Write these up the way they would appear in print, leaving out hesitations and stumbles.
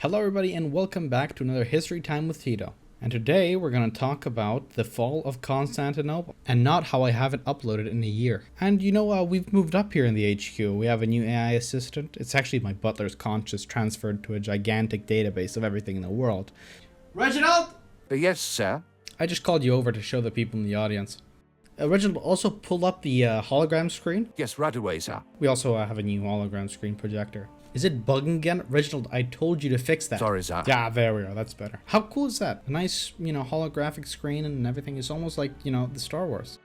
Hello everybody and welcome back to another History Time with Tito. And today we're going to talk about the fall of Constantinople and not how I haven't uploaded in a year. And we've moved up here in the HQ. We have a new AI assistant. It's actually my butler's conscience transferred to a gigantic database of everything in the world. Reginald! Yes, sir? I just called you over to show the people in the audience. Reginald, also pull up the hologram screen. Yes, right away, sir. We also have a new hologram screen projector. Is it bugging again? Reginald, I told you to fix that. Sorry, sir. Yeah, there we are. That's better. How cool is that? A nice, holographic screen and everything is almost like, the Star Wars.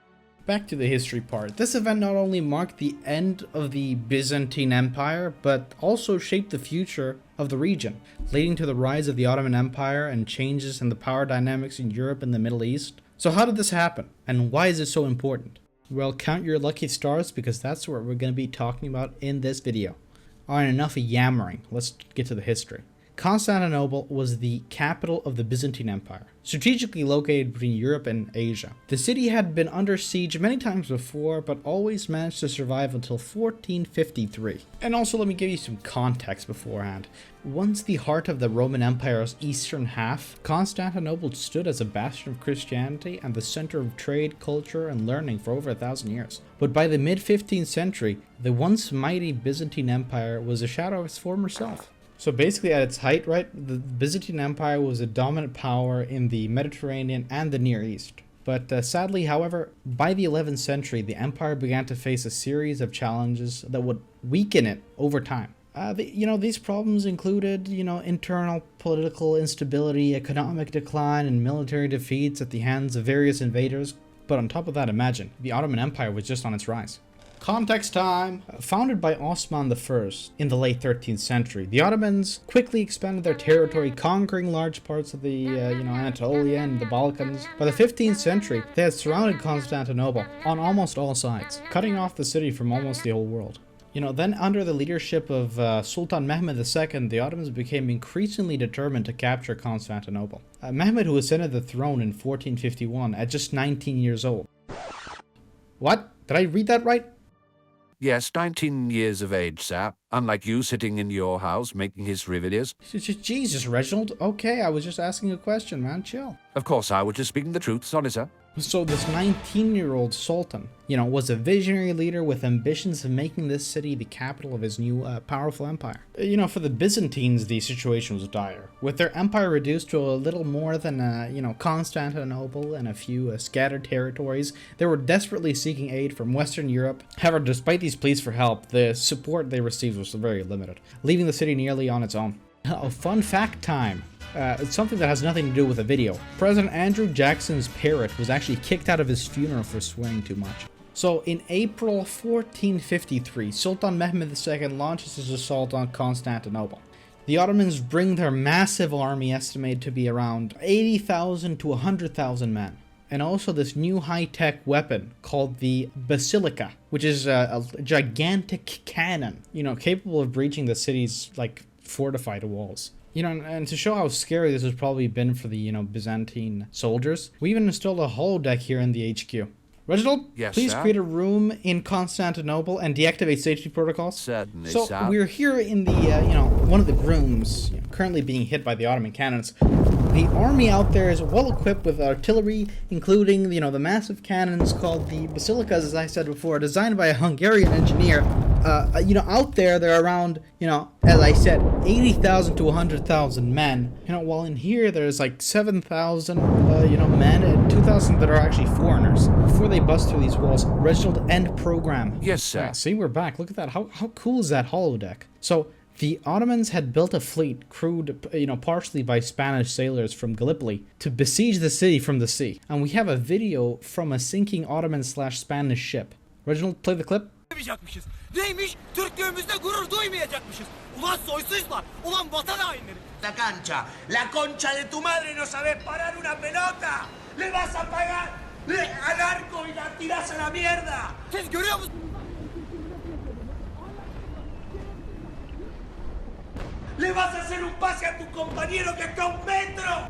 Back to the history part. This event not only marked the end of the Byzantine Empire, but also shaped the future of the region, leading to the rise of the Ottoman Empire and changes in the power dynamics in Europe and the Middle East. So how did this happen? And why is it so important? Well, count your lucky stars because that's what we're going to be talking about in this video. Alright, enough of yammering. Let's get to the history. Constantinople was the capital of the Byzantine Empire, strategically located between Europe and Asia. The city had been under siege many times before, but always managed to survive until 1453. And also let me give you some context beforehand. Once the heart of the Roman Empire's eastern half, Constantinople stood as a bastion of Christianity and the center of trade, culture, and learning for over 1,000 years. But by the mid-15th century, the once mighty Byzantine Empire was a shadow of its former self. So basically at its height, right, the Byzantine Empire was a dominant power in the Mediterranean and the Near East. But sadly, however, by the 11th century, the empire began to face a series of challenges that would weaken it over time. These problems included, internal political instability, economic decline, and military defeats at the hands of various invaders. But on top of that, imagine, the Ottoman Empire was just on its rise. Context time! Founded by Osman I in the late 13th century, the Ottomans quickly expanded their territory, conquering large parts of the, Anatolia and the Balkans. By the 15th century, they had surrounded Constantinople on almost all sides, cutting off the city from almost the whole world. Then under the leadership of Sultan Mehmed II, the Ottomans became increasingly determined to capture Constantinople. Mehmed, who ascended the throne in 1451 at just 19 years old. What? Did I read that right? Yes, 19 years of age, sir. Unlike you sitting in your house making history videos. Jesus, Reginald. Okay, I was just asking a question, man. Chill. Of course, I was just speaking the truth. Sorry, sir. So this 19-year-old Sultan, was a visionary leader with ambitions of making this city the capital of his new powerful empire. For the Byzantines, the situation was dire. With their empire reduced to a little more than, Constantinople and a few scattered territories, they were desperately seeking aid from Western Europe. However, despite these pleas for help, the support they received was very limited, leaving the city nearly on its own. Oh, fun fact time. It's something that has nothing to do with a video. President Andrew Jackson's parrot was actually kicked out of his funeral for swearing too much. So in April 1453, Sultan Mehmed II launches his assault on Constantinople. The Ottomans bring their massive army, estimated to be around 80,000 to 100,000 men. And also this new high-tech weapon called the Basilica, which is a gigantic cannon, capable of breaching the city's, fortified walls. And to show how scary this has probably been for the, Byzantine soldiers, we even installed a holodeck here in the HQ. Reginald, yes, please sir? create a room in Constantinople and deactivate safety protocols. Certainly, so sir. We're here in the, one of the rooms currently being hit by the Ottoman cannons. The army out there is well equipped with artillery, including, the massive cannons called the Basilicas, as I said before, designed by a Hungarian engineer. Out there are around, as I said, 80,000 to 100,000 men. While in here there's 7,000, men and 2,000 that are actually foreigners. Before they bust through these walls, Reginald, end program. Yes, sir. See, we're back. Look at that. How cool is that holodeck? So, the Ottomans had built a fleet crewed, partially by Spanish sailors from Gallipoli to besiege the city from the sea. And we have a video from a sinking Ottoman/Spanish ship. Reginald, play the clip. Neymiş? Türklüğümüzde gurur duymayacakmışız. Ulan soysuzlar, ulan vatan hainleri. La cancha, la concha de tu madre no sabes parar una pelota. Le vas a pagar al arco y la tiras a la mierda. Siz görüyor musunuz? Le vas a hacer un pase a tu compañero que está a 1 metro.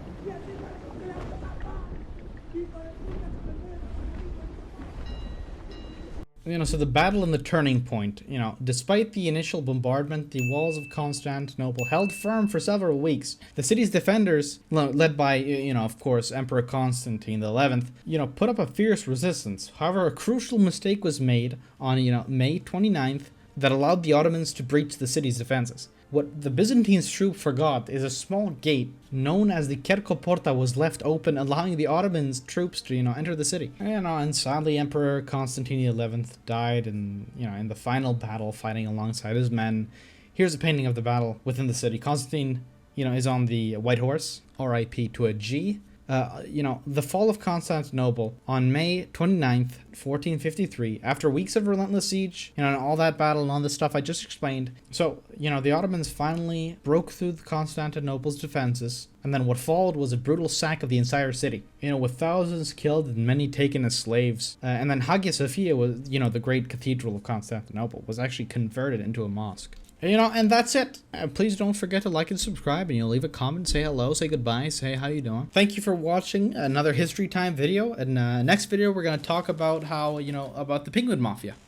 So the battle and the turning point, despite the initial bombardment, the walls of Constantinople held firm for several weeks. The city's defenders, led by, of course, Emperor Constantine the 11th, put up a fierce resistance. However, a crucial mistake was made on, May 29th that allowed the Ottomans to breach the city's defenses. What the Byzantines' troop forgot is a small gate known as the Kerkoporta was left open, allowing the Ottomans' troops to, enter the city. And sadly, Emperor Constantine XI died in the final battle, fighting alongside his men. Here's a painting of the battle within the city. Constantine, is on the white horse, RIP to a G. The fall of Constantinople on May 29th, 1453, after weeks of relentless siege, and all that battle and all this stuff I just explained. So, the Ottomans finally broke through Constantinople's defenses, and then what followed was a brutal sack of the entire city, with thousands killed and many taken as slaves. And then Hagia Sophia was, the great cathedral of Constantinople, was actually converted into a mosque. And that's it. Please don't forget to like and subscribe, and leave a comment, say hello, say goodbye, say how you doing. Thank you for watching another History Time video. And next video, we're going to talk about how, about the Penguin Mafia.